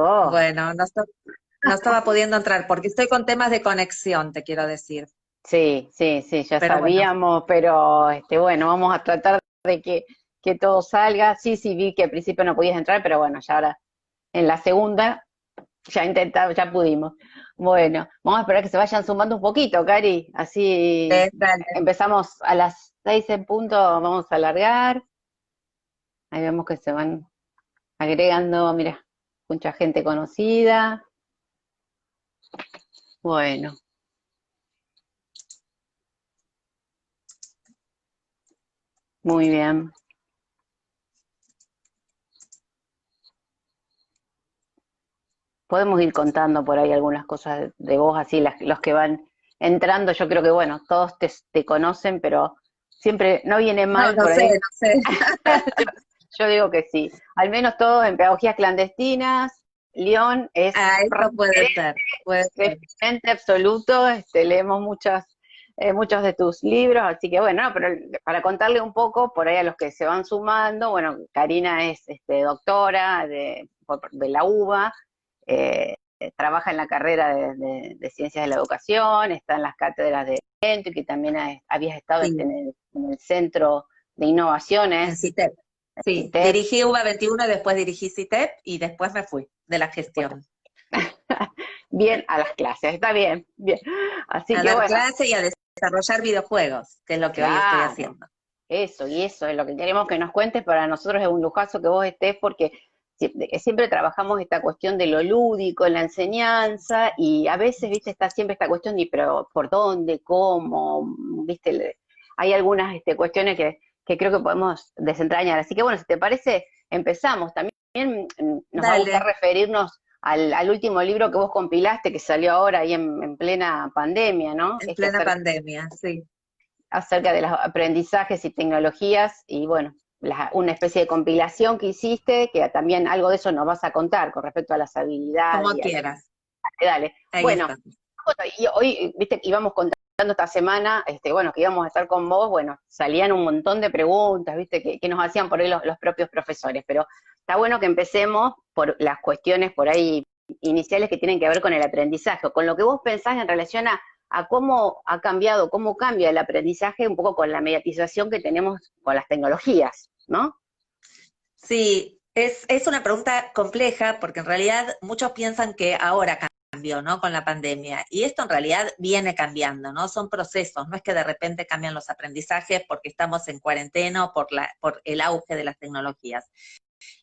vos. Bueno, no estaba pudiendo entrar porque estoy con temas de conexión, te quiero decir. Sí, sí, sí, ya Pero bueno, sabíamos, pero bueno, vamos a tratar de que todo salga. Sí, sí, vi que al principio no podías entrar, pero bueno, ya ahora en la segunda ya intentamos, ya pudimos. Bueno, vamos a esperar que se vayan sumando un poquito, Cari. Así dale. empezamos a las 6 en punto, vamos a alargar. Ahí vemos que se van agregando, mira, mucha gente conocida. Bueno, muy bien. Podemos ir contando por ahí algunas cosas de vos, así los que van entrando. Yo creo que, bueno, todos te conocen, pero siempre no viene No, mal no por sé, ahí. no sé. Yo digo que sí. Al menos todos en pedagogías clandestinas. León es Ah, eso puede ser, puede ser. referente absoluto. Leemos muchos de tus libros, así que bueno, no, pero para contarle un poco por ahí a los que se van sumando, bueno, Karina es doctora de la UBA, trabaja en la carrera de Ciencias de la Educación, está en las cátedras de Centro, que también habías estado Sí, en el Centro de en Innovaciones, CITEP. Sí, CITEP. dirigí UBA 21 y después dirigí CITEP y después me fui de la Después gestión. bien a las clases, está bien, bien. Así A que dar bueno, clase y a desarrollar videojuegos, que es lo que hoy estoy claro, haciendo. eso y eso es lo que queremos que nos cuentes. Para nosotros es un lujazo que vos estés porque siempre trabajamos esta cuestión de lo lúdico en la enseñanza y a veces, viste, está siempre esta cuestión de, pero ¿por dónde? ¿Cómo? Viste, hay algunas cuestiones que creo que podemos desentrañar. Así que bueno, si te parece, empezamos. También nos va a gustar Dale, referirnos al último libro que vos compilaste, que salió ahora ahí en plena pandemia, ¿no? en plena pandemia, sí. Acerca de los aprendizajes y tecnologías y bueno, una especie de compilación que hiciste, que también algo de eso nos vas a contar con respecto a las habilidades Como y a las... quieras. Dale. Ahí Bueno, está. y hoy, viste, íbamos contando esta semana, bueno, que íbamos a estar con vos, bueno, salían un montón de preguntas, viste, que nos hacían por ahí los propios profesores, pero está bueno que empecemos por las cuestiones por ahí iniciales que tienen que ver con el aprendizaje, o con lo que vos pensás en relación a cómo ha cambiado, cómo cambia el aprendizaje un poco con la mediatización que tenemos con las tecnologías, ¿no? Sí, es una pregunta compleja porque en realidad muchos piensan que ahora cambió, ¿no? Con la pandemia. Y esto en realidad viene cambiando, ¿no? Son procesos, no es que de repente cambian los aprendizajes porque estamos en cuarentena o por el auge de las tecnologías.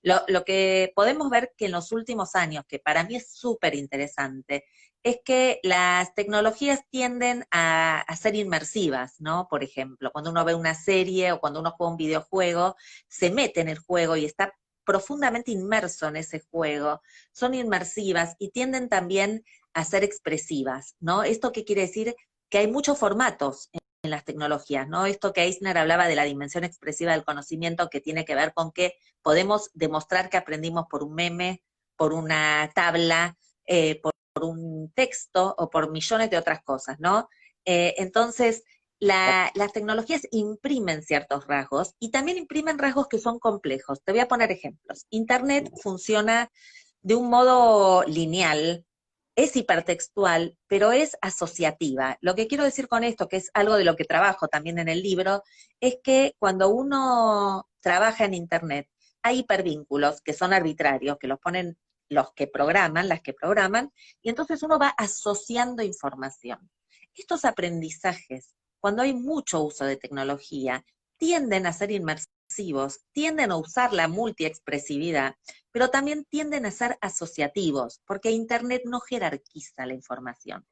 Lo que podemos ver que en los últimos años, que para mí es súper interesante, es que las tecnologías tienden a ser inmersivas, ¿no? Por ejemplo, cuando uno ve una serie o cuando uno juega un videojuego, se mete en el juego y está profundamente inmerso en ese juego, son inmersivas y tienden también a ser expresivas, ¿no? ¿Esto qué quiere decir? Que hay muchos formatos en las tecnologías, ¿no? Esto que Eisner hablaba de la dimensión expresiva del conocimiento, que tiene que ver con que podemos demostrar que aprendimos por un meme, por una tabla, por un texto o por millones de otras cosas, ¿no? Entonces, las tecnologías imprimen ciertos rasgos y también imprimen rasgos que son complejos. Te voy a poner ejemplos. Internet funciona de un modo lineal, es hipertextual, pero es asociativa. Lo que quiero decir con esto, que es algo de lo que trabajo también en el libro, es que cuando uno trabaja en Internet, hay hipervínculos que son arbitrarios, que los ponen los que programan, las que programan, y entonces uno va asociando información. Estos aprendizajes, cuando hay mucho uso de tecnología, tienden a ser inmersivos, tienden a usar la multiexpresividad, pero también tienden a ser asociativos, porque Internet no jerarquiza la información.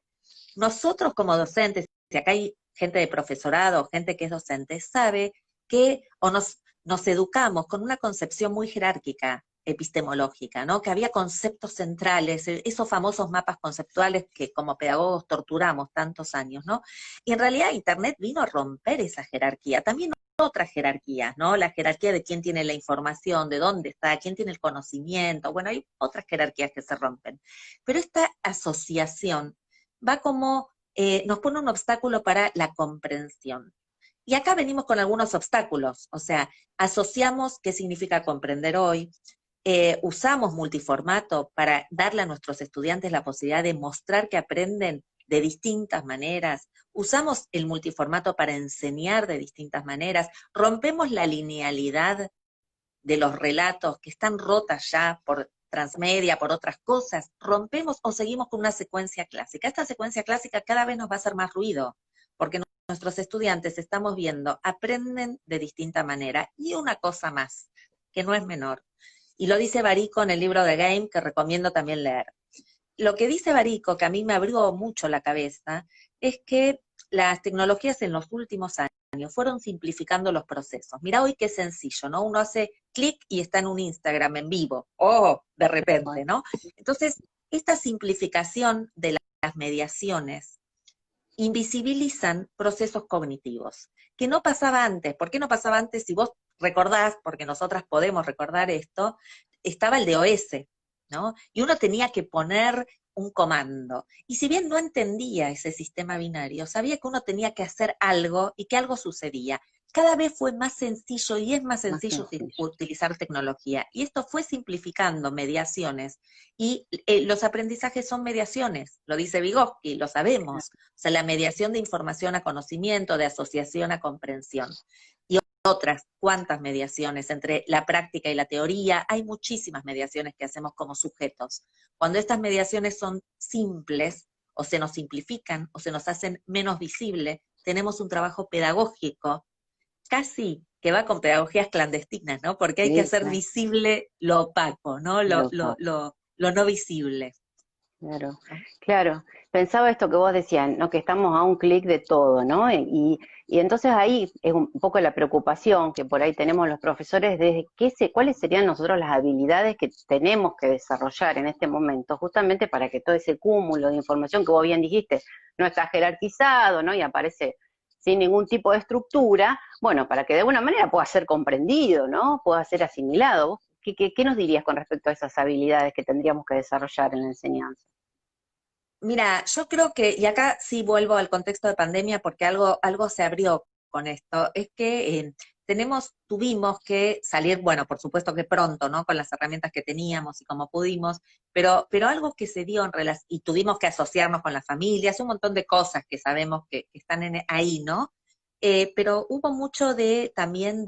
Nosotros como docentes, si acá hay gente de profesorado, gente que es docente, sabe que o nos educamos con una concepción muy jerárquica epistemológica, ¿no? Que había conceptos centrales, esos famosos mapas conceptuales que como pedagogos torturamos tantos años, ¿no? Y en realidad Internet vino a romper esa jerarquía. También otras jerarquías, ¿no? La jerarquía de quién tiene la información, de dónde está, quién tiene el conocimiento. Bueno, hay otras jerarquías que se rompen. Pero esta asociación va como, nos pone un obstáculo para la comprensión. Y acá venimos con algunos obstáculos, o sea, asociamos qué significa comprender hoy, usamos multiformato para darle a nuestros estudiantes la posibilidad de mostrar que aprenden de distintas maneras, usamos el multiformato para enseñar de distintas maneras, rompemos la linealidad de los relatos que están rotas ya por transmedia, por otras cosas, rompemos o seguimos con una secuencia clásica. Esta secuencia clásica cada vez nos va a hacer más ruido, porque nuestros estudiantes, estamos viendo, aprenden de distinta manera. Y una cosa más, que no es menor, y lo dice Barico en el libro The Game, que recomiendo también leer. Lo que dice Barico, que a mí me abrió mucho la cabeza, es que las tecnologías en los últimos años fueron simplificando los procesos. Mirá hoy qué sencillo, ¿no? Uno hace clic y está en un Instagram en vivo, ¡oh! De repente, ¿no? Entonces, esta simplificación de las mediaciones invisibilizan procesos cognitivos, que no pasaba antes. ¿Por qué no pasaba antes? Si vos recordás, porque nosotras podemos recordar esto, estaba el DOS, ¿no? Y uno tenía que poner un comando. Y si bien no entendía ese sistema binario, sabía que uno tenía que hacer algo y que algo sucedía. Cada vez fue más sencillo y es más sencillo utilizar tecnología. Y esto fue simplificando mediaciones. Y los aprendizajes son mediaciones, lo dice Vygotsky, lo sabemos. O sea, la mediación de información a conocimiento, de asociación a comprensión. Y otras cuantas mediaciones entre la práctica y la teoría, hay muchísimas mediaciones que hacemos como sujetos. Cuando estas mediaciones son simples, o se nos simplifican, o se nos hacen menos visibles, tenemos un trabajo pedagógico casi que va con pedagogías clandestinas, ¿no? Porque hay que hacer visible lo opaco, ¿no? Lo no visible. Claro, claro. Pensaba esto que vos decías, ¿no? Que estamos a un clic de todo, ¿no? Y entonces ahí es un poco la preocupación que por ahí tenemos los profesores de cuáles serían nosotros las habilidades que tenemos que desarrollar en este momento, justamente para que todo ese cúmulo de información que vos bien dijiste no está jerarquizado, ¿no? Y aparece sin ningún tipo de estructura, bueno, para que de alguna manera pueda ser comprendido, ¿no? Pueda ser asimilado. ¿Qué nos dirías con respecto a esas habilidades que tendríamos que desarrollar en la enseñanza? Mira, yo creo que, y acá sí vuelvo al contexto de pandemia porque algo se abrió con esto, es que tuvimos que salir, bueno, por supuesto que pronto, ¿no? Con las herramientas que teníamos y como pudimos, pero algo que se dio y tuvimos que asociarnos con las familias, un montón de cosas que sabemos que están ahí, ¿no? Pero hubo mucho también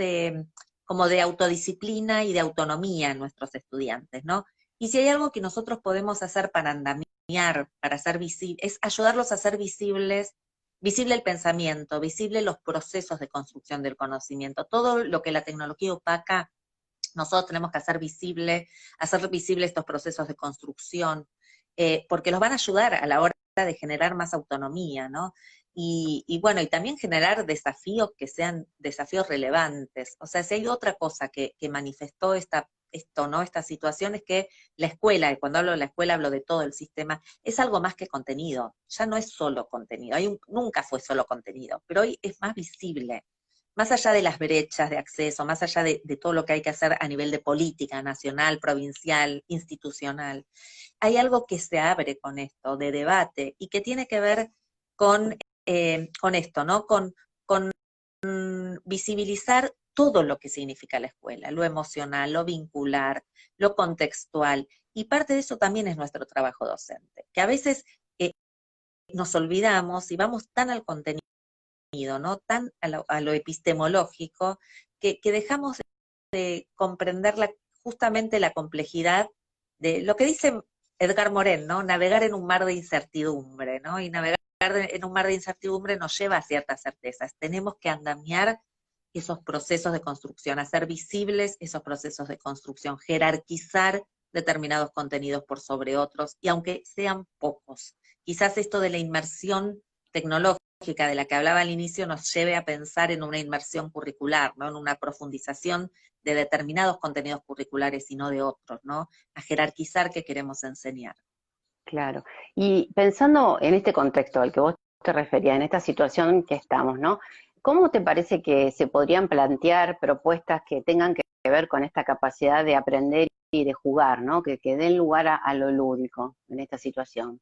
como de autodisciplina y de autonomía en nuestros estudiantes, ¿no? Y si hay algo que nosotros podemos hacer para para hacer visible, es ayudarlos a hacer visible el pensamiento, visible los procesos de construcción del conocimiento. Todo lo que la tecnología opaca, nosotros tenemos que hacer visible estos procesos de construcción, porque los van a ayudar a la hora de generar más autonomía, ¿no? Y bueno, y también generar desafíos que sean desafíos relevantes. O sea, si hay otra cosa que manifestó esta situación es que la escuela, y cuando hablo de la escuela hablo de todo el sistema, es algo más que contenido, ya no es solo contenido, nunca fue solo contenido, pero hoy es más visible, más allá de las brechas de acceso, más allá de todo lo que hay que hacer a nivel de política nacional, provincial, institucional, hay algo que se abre con esto, de debate, y que tiene que ver con esto, ¿no? Con visibilizar todo lo que significa la escuela, lo emocional, lo vincular, lo contextual, y parte de eso también es nuestro trabajo docente, que a veces nos olvidamos y vamos tan al contenido, ¿no? Tan a lo epistemológico, que dejamos de comprender justamente la complejidad de lo que dice Edgar Morin, ¿no? Navegar en un mar de incertidumbre, ¿no? Y navegar en un mar de incertidumbre nos lleva a ciertas certezas. Tenemos que andamiar esos procesos de construcción, hacer visibles esos procesos de construcción, jerarquizar determinados contenidos por sobre otros, y aunque sean pocos. Quizás esto de la inmersión tecnológica de la que hablaba al inicio nos lleve a pensar en una inmersión curricular, ¿no? En una profundización de determinados contenidos curriculares y no de otros, ¿no? A jerarquizar qué queremos enseñar. Claro. Y pensando en este contexto al que vos te referías, en esta situación que estamos, ¿no? ¿Cómo te parece que se podrían plantear propuestas que tengan que ver con esta capacidad de aprender y de jugar, ¿no? Que den lugar a lo lúdico en esta situación?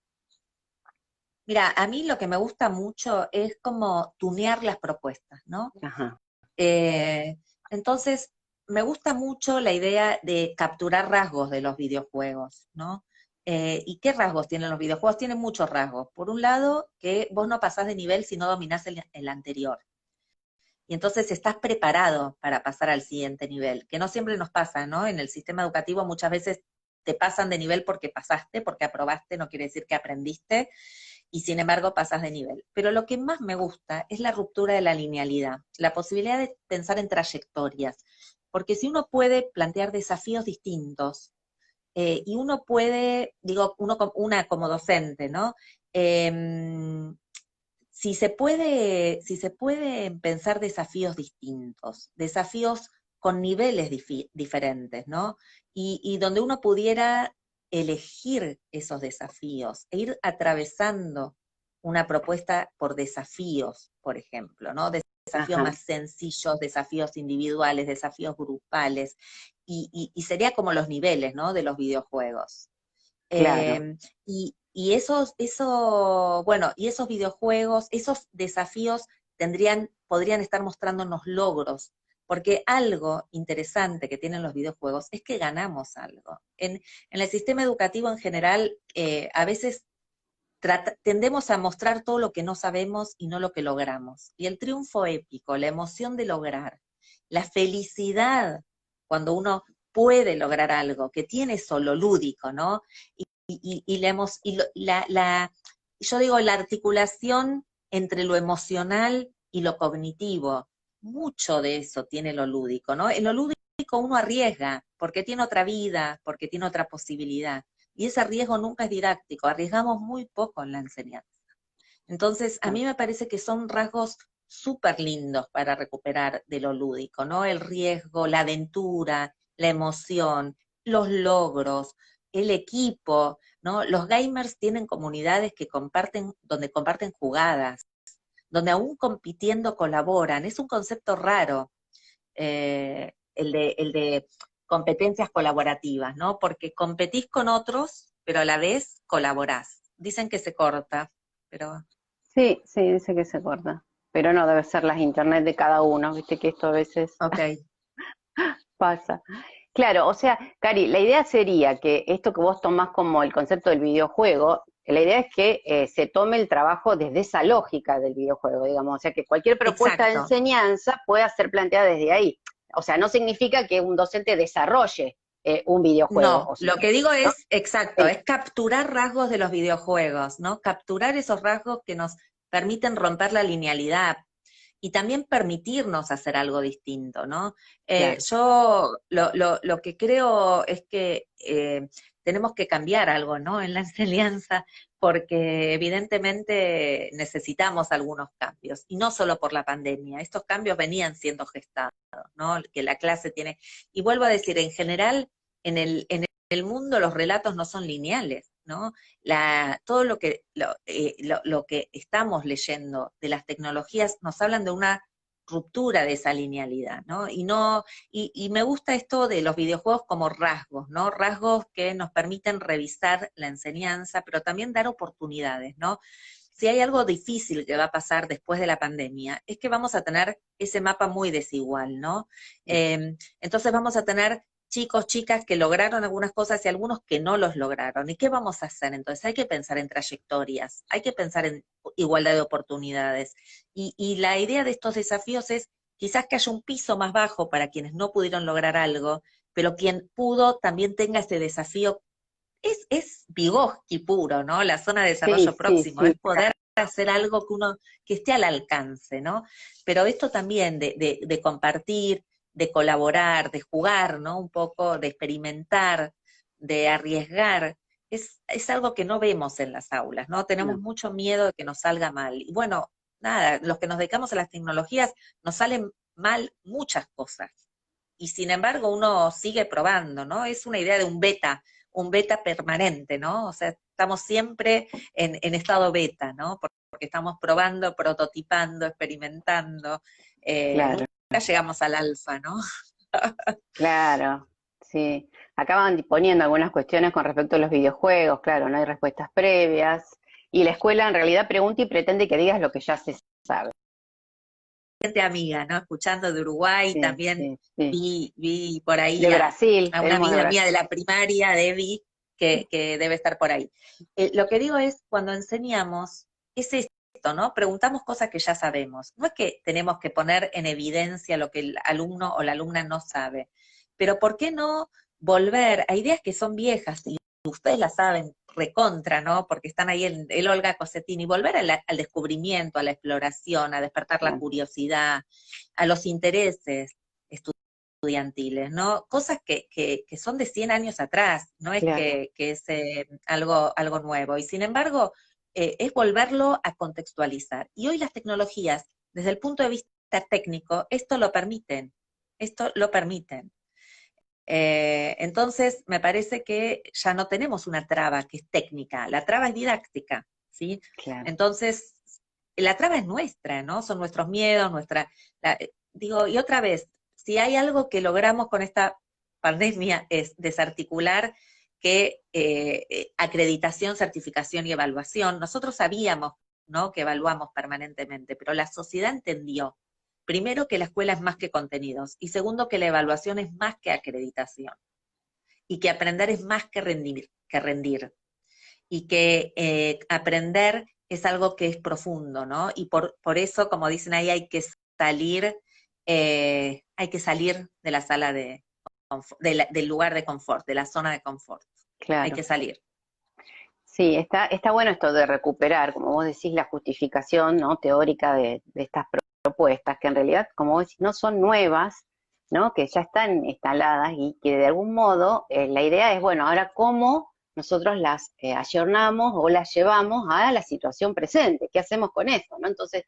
Mira, a mí lo que me gusta mucho es como tunear las propuestas, ¿no? Ajá. Eh, entonces, me gusta mucho la idea de capturar rasgos de los videojuegos, ¿no? ¿Y qué rasgos tienen los videojuegos? Tienen muchos rasgos. Por un lado, que vos no pasás de nivel si no dominás el anterior. Y entonces estás preparado para pasar al siguiente nivel, que no siempre nos pasa, ¿no? En el sistema educativo muchas veces te pasan de nivel porque pasaste, porque aprobaste, no quiere decir que aprendiste, y sin embargo pasas de nivel. Pero lo que más me gusta es la ruptura de la linealidad, la posibilidad de pensar en trayectorias, porque si uno puede plantear desafíos distintos, y uno puede, digo, una como docente, ¿no? Eh, si se puede pensar desafíos distintos, desafíos con niveles diferentes, ¿no? Y donde uno pudiera elegir esos desafíos e ir atravesando una propuesta por desafíos, por ejemplo, ¿no? Desafíos Ajá, más sencillos, desafíos individuales, desafíos grupales, y sería como los niveles, ¿no? De los videojuegos. claro. Bueno, y esos videojuegos, esos desafíos podrían estar mostrándonos logros, porque algo interesante que tienen los videojuegos es que ganamos algo. En el sistema educativo en general, a veces tendemos a mostrar todo lo que no sabemos y no lo que logramos. Y el triunfo épico, la emoción de lograr, la felicidad cuando uno puede lograr algo, que tiene eso lo lúdico, ¿no? Y la, yo digo, la articulación entre lo emocional y lo cognitivo, mucho de eso tiene lo lúdico, ¿no? En lo lúdico uno arriesga, porque tiene otra vida, porque tiene otra posibilidad. Y ese riesgo nunca es didáctico, arriesgamos muy poco en la enseñanza. Entonces, a mí me parece que son rasgos súper lindos para recuperar de lo lúdico, ¿no? El riesgo, la aventura, la emoción, los logros, el equipo, ¿no? Los gamers tienen comunidades que comparten, donde comparten jugadas, donde aún compitiendo colaboran. Es un concepto raro, el de competencias colaborativas, ¿no? Porque competís con otros, pero a la vez colaborás. Dicen que se corta, pero Sí, sí, dice que se corta. Pero no, debe ser las internet de cada uno, viste que esto a veces ok. pasa. Claro, o sea, Cari, la idea sería que esto que vos tomás como el concepto del videojuego, la idea es que se tome el trabajo desde esa lógica del videojuego, digamos, o sea, que cualquier propuesta de Exacto. enseñanza pueda ser planteada desde ahí. O sea, no significa que un docente desarrolle un videojuego, No, o sí, lo que digo ¿no? es, exacto, El- es capturar rasgos de los videojuegos, ¿no? Capturar esos rasgos que nos permiten romper la linealidad y también permitirnos hacer algo distinto, ¿no? claro, Yo lo que creo es que tenemos que cambiar algo, ¿no? En la enseñanza, porque evidentemente necesitamos algunos cambios, y no solo por la pandemia, estos cambios venían siendo gestados, ¿no? Que la clase tiene, y vuelvo a decir, en general, en el mundo los relatos no son lineales, ¿no? Todo lo que estamos leyendo de las tecnologías nos hablan de una ruptura de esa linealidad, ¿no? Y me gusta esto de los videojuegos como rasgos, ¿no? Rasgos que nos permiten revisar la enseñanza, pero también dar oportunidades, ¿no? Si hay algo difícil que va a pasar después de la pandemia, es que vamos a tener ese mapa muy desigual, ¿no? Entonces vamos a tener chicos, chicas que lograron algunas cosas y algunos que no los lograron. ¿Y qué vamos a hacer? Entonces hay que pensar en trayectorias, hay que pensar en igualdad de oportunidades. Y la idea de estos desafíos es quizás que haya un piso más bajo para quienes no pudieron lograr algo, pero quien pudo también tenga ese desafío. Es Vygotsky puro, ¿no? La zona de sí, desarrollo sí, próximo, sí, es poder hacer algo que esté al alcance, ¿no? Pero esto también de compartir, de colaborar, de jugar, ¿no? Un poco, de experimentar, de arriesgar, es algo que no vemos en las aulas, ¿no? Tenemos no. mucho miedo de que nos salga mal. Y bueno, nada, los que nos dedicamos a las tecnologías nos salen mal muchas cosas. Y sin embargo uno sigue probando, ¿no? Es una idea de un beta permanente, ¿no? O sea, estamos siempre en estado beta, ¿no? Porque estamos probando, prototipando, experimentando. Claro, Nunca llegamos al alfa, ¿no? claro, sí. Acaban poniendo algunas cuestiones con respecto a los videojuegos, claro, no hay respuestas previas. Y la escuela en realidad pregunta y pretende que digas lo que ya se sabe. gente amiga, ¿no? Escuchando de Uruguay, Sí, también sí, sí. vi por ahí De Brasil, a una tenemos de amiga mía Brasil. de la primaria, Debbie, que debe estar por ahí. Lo que digo es, cuando enseñamos, es esto, ¿no? Preguntamos cosas que ya sabemos. No es que tenemos que poner en evidencia lo que el alumno o la alumna no sabe, pero ¿por qué no volver a ideas que son viejas y ustedes las saben recontra, ¿no? Porque están ahí el Olga Cossettini, volver al descubrimiento, a la exploración, a despertar la Claro, curiosidad, a los intereses estudiantiles, ¿no? Cosas que son de 100 años atrás, no es claro. que es algo nuevo. Y sin embargo, es volverlo a contextualizar. Y hoy las tecnologías, desde el punto de vista técnico, esto lo permiten. Entonces, me parece que ya no tenemos una traba que es técnica, la traba es didáctica, ¿sí? Claro. Entonces, la traba es nuestra, ¿no? Son nuestros miedos, digo, y otra vez, si hay algo que logramos con esta pandemia es desarticular que acreditación, certificación y evaluación. Nosotros sabíamos, ¿no? Que evaluamos permanentemente, pero la sociedad entendió primero, que la escuela es más que contenidos, y segundo, que la evaluación es más que acreditación, y que aprender es más que rendir y que aprender es algo que es profundo, ¿no? Y por eso, como dicen ahí, hay que salir de la sala del lugar de confort, de la zona de confort. Hay Claro. que salir. Sí, está bueno esto de recuperar, como vos decís, la justificación, ¿no? Teórica de estas propuestas, que en realidad, como vos decís, no son nuevas, ¿no? Que ya están instaladas y que de algún modo la idea es, bueno, ahora cómo nosotros las ayornamos o las llevamos a la situación presente, ¿qué hacemos con eso, ¿no? Entonces,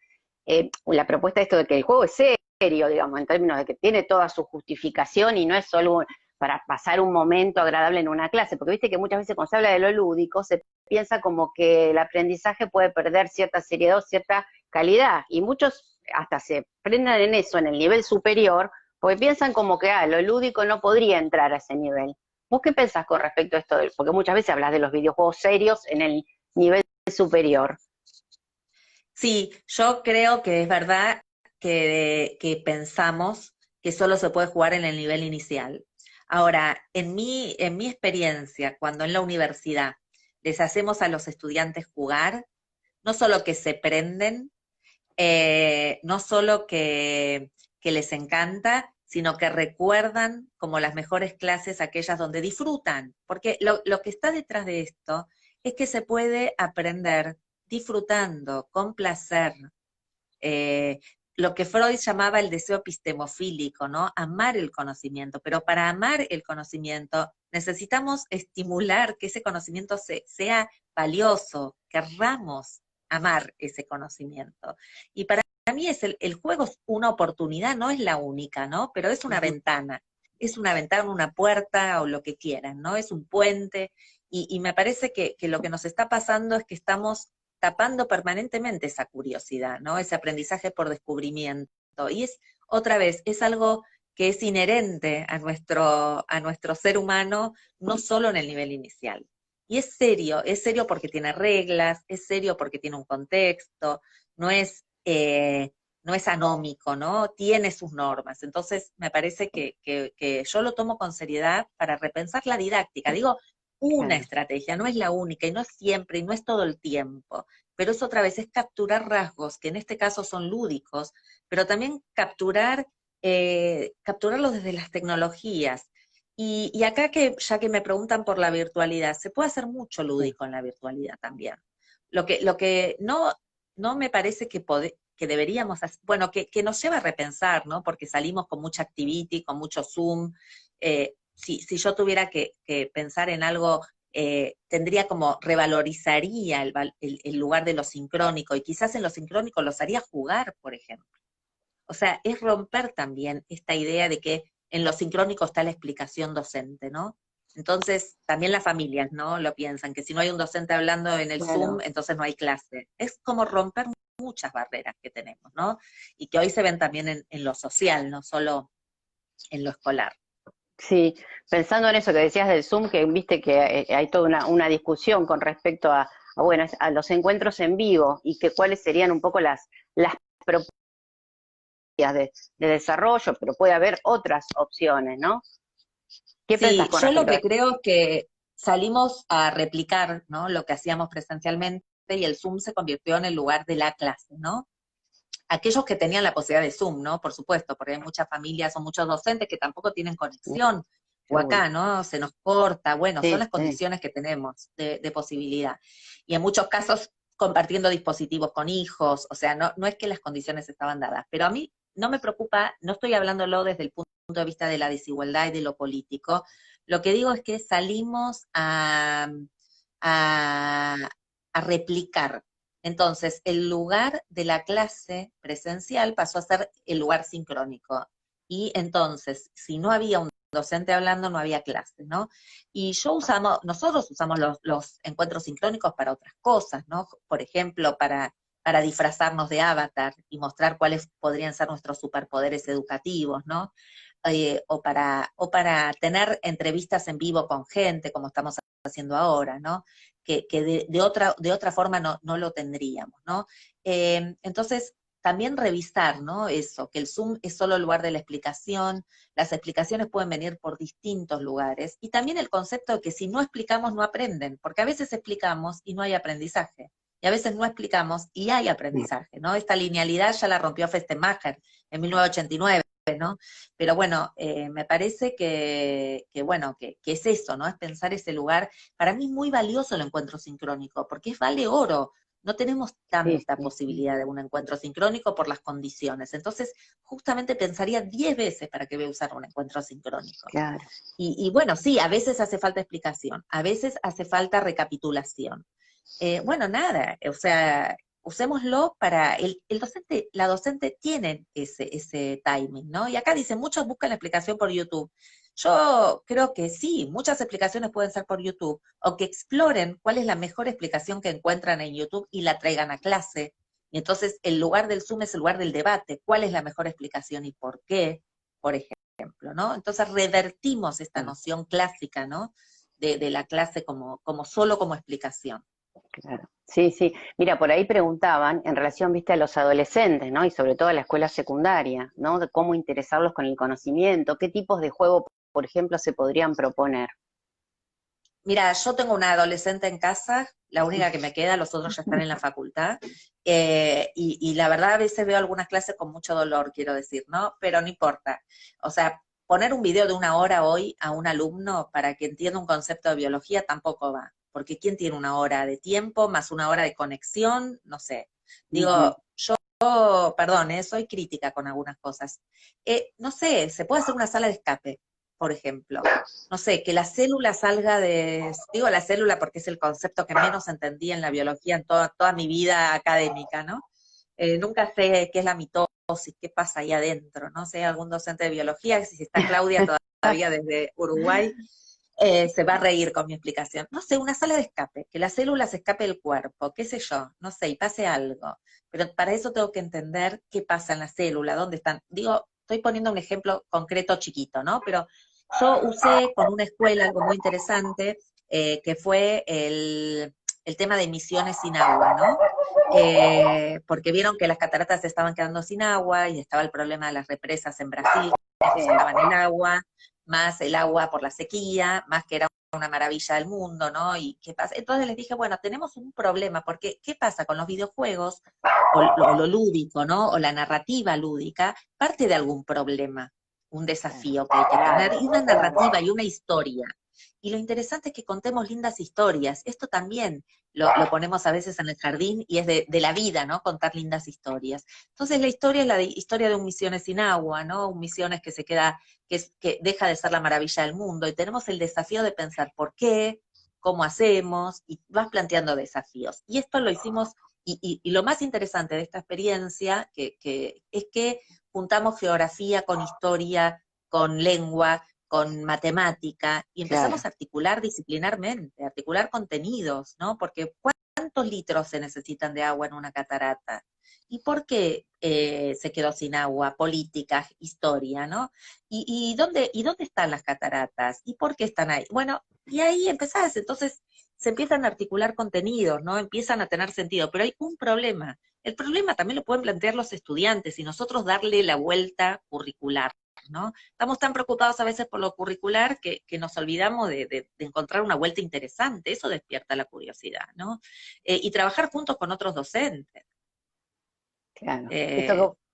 la propuesta de esto de que el juego es serio, digamos, en términos de que tiene toda su justificación y no es solo para pasar un momento agradable en una clase, porque viste que muchas veces cuando se habla de lo lúdico se piensa como que el aprendizaje puede perder cierta seriedad o cierta calidad, y muchos hasta se prendan en eso en el nivel superior, porque piensan como que lo lúdico no podría entrar a ese nivel. ¿Vos qué pensás con respecto a esto? Porque muchas veces hablas de los videojuegos serios en el nivel superior. Sí, yo creo que es verdad que pensamos que solo se puede jugar en el nivel inicial. Ahora, en mi experiencia, cuando en la universidad les hacemos a los estudiantes jugar, no solo que se prenden, no solo que les encanta, sino que recuerdan como las mejores clases aquellas donde disfrutan, porque lo que está detrás de esto es que se puede aprender disfrutando, con placer, eh, lo que Freud llamaba el deseo epistemofílico, ¿no? Amar el conocimiento, pero para amar el conocimiento necesitamos estimular que ese conocimiento sea valioso, querramos amar ese conocimiento. Y para mí el juego es una oportunidad, no es la única, ¿no? Pero es una ventana, una puerta o lo que quieran, ¿no? Es un puente y me parece que lo que nos está pasando es que estamos tapando permanentemente esa curiosidad, ¿no? Ese aprendizaje por descubrimiento. Y otra vez, es algo que es inherente a nuestro ser humano, no solo en el nivel inicial. Y es serio porque tiene reglas, es serio porque tiene un contexto, no es, no es anómico, ¿no? Tiene sus normas. Entonces, me parece que yo lo tomo con seriedad para repensar la didáctica. Digo, una Claro. estrategia, no es la única y no es siempre y no es todo el tiempo, pero es otra vez, es capturar rasgos, que en este caso son lúdicos, pero también capturarlos desde las tecnologías. Y acá ya que me preguntan por la virtualidad, se puede hacer mucho Sí. lúdico en la virtualidad también. Lo que no me parece que deberíamos hacer, bueno, que nos lleva a repensar, ¿no? Porque salimos con mucha activity, con mucho Zoom. Si yo tuviera que pensar en algo tendría como revalorizaría el lugar de lo sincrónico y quizás en lo sincrónico los haría jugar, por ejemplo. O sea, es romper también esta idea de que en lo sincrónico está la explicación docente, ¿no? Entonces, también las familias, ¿no? Lo piensan, que si no hay un docente hablando en el Zoom, Claro. entonces no hay clase. Es como romper muchas barreras que tenemos, ¿no? Y que hoy se ven también en lo social, no solo en lo escolar. Sí, pensando en eso que decías del Zoom, que viste que hay toda una discusión con respecto bueno, a los encuentros en vivo y que cuáles serían un poco las propuestas de desarrollo, pero puede haber otras opciones, ¿no? ¿Qué pensás Sí, con yo lo respecto a que eso? creo es que salimos a replicar, ¿no? Lo que hacíamos presencialmente y el Zoom se convirtió en el lugar de la clase, ¿no? Aquellos que tenían la posibilidad de Zoom, ¿no? Por supuesto, porque hay muchas familias o muchos docentes que tampoco tienen conexión, o Seguro. acá, ¿no? Se nos corta, bueno, son Sí, las sí. condiciones que tenemos de posibilidad. Y en muchos casos compartiendo dispositivos con hijos, o sea, no es que las condiciones estaban dadas, pero a mí no me preocupa, no estoy hablándolo desde el punto de vista de la desigualdad y de lo político, lo que digo es que salimos a, a replicar. Entonces, el lugar de la clase presencial pasó a ser el lugar sincrónico. Y entonces, si no había un docente hablando, no había clase, ¿no? Y nosotros usamos los encuentros sincrónicos para otras cosas, ¿no? Por ejemplo, para disfrazarnos de avatar y mostrar cuáles podrían ser nuestros superpoderes educativos, ¿no? O para tener entrevistas en vivo con gente, como estamos haciendo ahora, ¿no? Que de otra forma no lo tendríamos, ¿no? Entonces, también revisar, ¿no? Eso, que el Zoom es solo el lugar de la explicación, las explicaciones pueden venir por distintos lugares, y también el concepto de que si no explicamos, no aprenden, porque a veces explicamos y no hay aprendizaje, y a veces no explicamos y hay aprendizaje, ¿no? Esta linealidad ya la rompió Festemacher en 1989, ¿no? Pero bueno, me parece bueno, que es eso, ¿no? Es pensar ese lugar. Para mí es muy valioso el encuentro sincrónico, porque vale oro. No tenemos Sí, tanta sí, posibilidad de un encuentro sincrónico por las condiciones. Entonces, justamente pensaría 10 veces para qué voy a usar un encuentro sincrónico. claro. Y bueno, sí, a veces hace falta explicación, a veces hace falta recapitulación. Bueno, nada, o sea, usémoslo para, el docente, la docente tiene ese timing, ¿no? Y acá dicen, muchos buscan la explicación por YouTube. Yo creo que sí, muchas explicaciones pueden ser por YouTube, o que exploren cuál es la mejor explicación que encuentran en YouTube y la traigan a clase. Y entonces el lugar del Zoom es el lugar del debate, cuál es la mejor explicación y por qué, por ejemplo, ¿no? Entonces revertimos esta Claro, noción clásica, ¿no? De la clase como solo como explicación. claro. Sí, sí. Mira, por ahí preguntaban en relación, viste, a los adolescentes, ¿no? Y sobre todo a la escuela secundaria, ¿no? De cómo interesarlos con el conocimiento, qué tipos de juego, por ejemplo, se podrían proponer. Mira, yo tengo una adolescente en casa, la única que me queda, los otros ya están en la facultad, y la verdad a veces veo algunas clases con mucho dolor, quiero decir, ¿no? Pero no importa. O sea, poner un video de 1 hora hoy a un alumno para que entienda un concepto de biología tampoco va, porque ¿quién tiene 1 hora de tiempo más 1 hora de conexión? No sé. Ujú. Digo, perdón, soy crítica con algunas cosas. No sé, se puede hacer una sala de escape, por ejemplo. No sé, que la célula salga digo la célula porque es el concepto que menos entendí en la biología en toda mi vida académica, ¿no? Nunca sé qué es la mitosis, qué pasa ahí adentro, no sé, algún docente de biología, si está Claudia todavía desde Uruguay, se va a reír con mi explicación. No sé, una sala de escape, que la célula se escape del cuerpo, qué sé yo, no sé, y pase algo. Pero para eso tengo que entender qué pasa en la célula, dónde están. Digo, estoy poniendo un ejemplo concreto chiquito, ¿no? Pero yo usé con una escuela algo muy interesante, que fue el tema de emisiones sin agua, ¿no? Porque vieron que las cataratas se estaban quedando sin agua y estaba el problema de las represas en Brasil, que Sí, necesitaban el agua, más el agua por la sequía, más que era una maravilla del mundo, ¿no? ¿Y qué pasa? Entonces les dije, bueno, tenemos un problema, porque ¿qué pasa con los videojuegos o lo lúdico, ¿no? O la narrativa lúdica, parte de algún problema, un desafío que hay que tener, y una narrativa y una historia. Y lo interesante es que contemos lindas historias. Esto también lo ponemos a veces en el jardín y es de la vida, ¿no? Contar lindas historias. Entonces la historia es la historia de un Misiones sin agua, ¿no? Un Misiones que se queda, que deja de ser la maravilla del mundo, y tenemos el desafío de pensar por qué, cómo hacemos, y vas planteando desafíos. Y esto lo hicimos, y lo más interesante de esta experiencia es que juntamos geografía con historia, con lengua, con matemática, y empezamos claro. a articular disciplinarmente, a articular contenidos, ¿no? Porque ¿cuántos litros se necesitan de agua en una catarata? ¿Y por qué se quedó sin agua? Política, historia, ¿no? ¿Y dónde están las cataratas? ¿Y por qué están ahí? Bueno, y ahí empezás. Entonces, se empiezan a articular contenidos, ¿no? Empiezan a tener sentido, pero hay un problema. El problema también lo pueden plantear los estudiantes y nosotros darle la vuelta curricular, ¿no? Estamos tan preocupados a veces por lo curricular que nos olvidamos de encontrar una vuelta interesante, eso despierta la curiosidad, ¿no? Y trabajar juntos con otros docentes. Claro. Eh,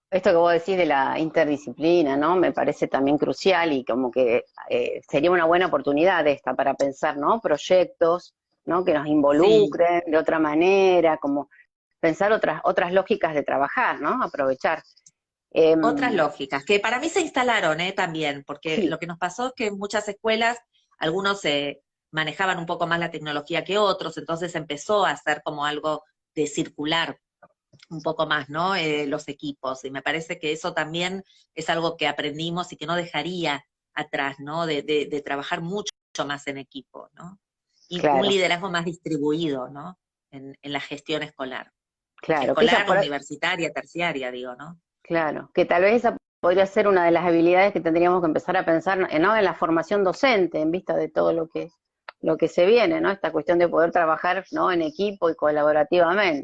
Esto que vos decís de la interdisciplina, ¿no? Me parece también crucial y como que sería una buena oportunidad esta para pensar, ¿no? Proyectos, ¿no? Que nos sí, involucren de otra manera, como pensar otras lógicas de trabajar, ¿no? Aprovechar. otras Em, lógicas, que para mí se instalaron también, porque sí, lo que nos pasó es que en muchas escuelas, algunos manejaban un poco más la tecnología que otros, entonces empezó a ser como algo de circular un poco más, ¿no? Los equipos, y me parece que eso también es algo que aprendimos y que no dejaría atrás, ¿no? De trabajar mucho más en equipo, ¿no? Y un claro, liderazgo más distribuido, ¿no? En la gestión escolar. claro, que esa Escolar, universitaria, terciaria, digo, ¿no? claro, que tal vez esa podría ser una de las habilidades que tendríamos que empezar a pensar, ¿no? En la formación docente, en vista de todo lo que se viene, ¿no? Esta cuestión de poder trabajar, ¿no? En equipo y colaborativamente.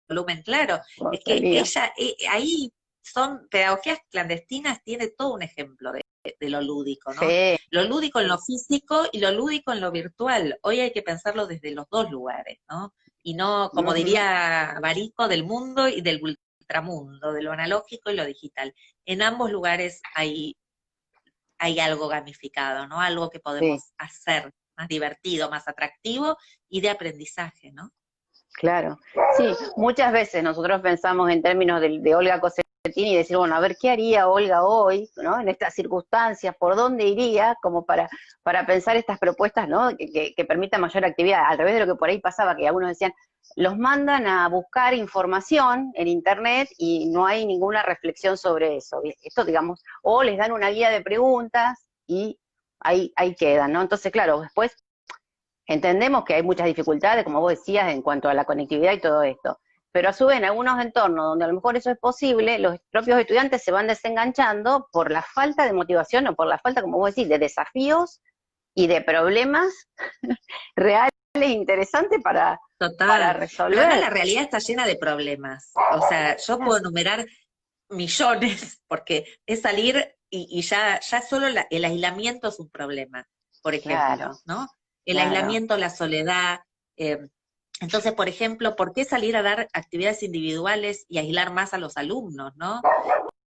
Volumen, claro. Es que Sería. ella, ahí son pedagogías clandestinas, tiene todo un ejemplo de lo lúdico, ¿no? Sí. Lo lúdico en lo físico y lo lúdico en lo virtual. Hoy hay que pensarlo desde los dos lugares, ¿no? Y no, como Ujú. diría Barico, del mundo y del ultramundo, de lo analógico y lo digital. En ambos lugares hay algo gamificado, ¿no? Algo que Sí, podemos hacer más divertido, más atractivo y de aprendizaje, ¿no? claro. Sí, muchas veces nosotros pensamos en términos de Olga Cosentini y decir, bueno, a ver, ¿qué haría Olga hoy, ¿no? En estas circunstancias, ¿por dónde iría? Como para pensar estas propuestas, ¿no? Que permitan mayor actividad, al revés de lo que por ahí pasaba, que algunos decían, los mandan a buscar información en Internet y no hay ninguna reflexión sobre eso. Esto, digamos, o les dan una guía de preguntas y ahí quedan, ¿no? Entonces, claro, después entendemos que hay muchas dificultades, como vos decías, en cuanto a la conectividad y todo esto, pero a su vez en algunos entornos donde a lo mejor eso es posible, los propios estudiantes se van desenganchando por la falta de motivación o por la falta, como vos decís, de desafíos y de problemas reales e interesantes para Total. Pero ahora resolver. la realidad está llena de problemas. O sea, yo puedo enumerar millones, porque es salir y ya solo el aislamiento es un problema, por ejemplo, Claro, ¿no? El claro, aislamiento, la soledad. eh, entonces, por ejemplo, ¿por qué salir a dar actividades individuales y aislar más a los alumnos, ¿no?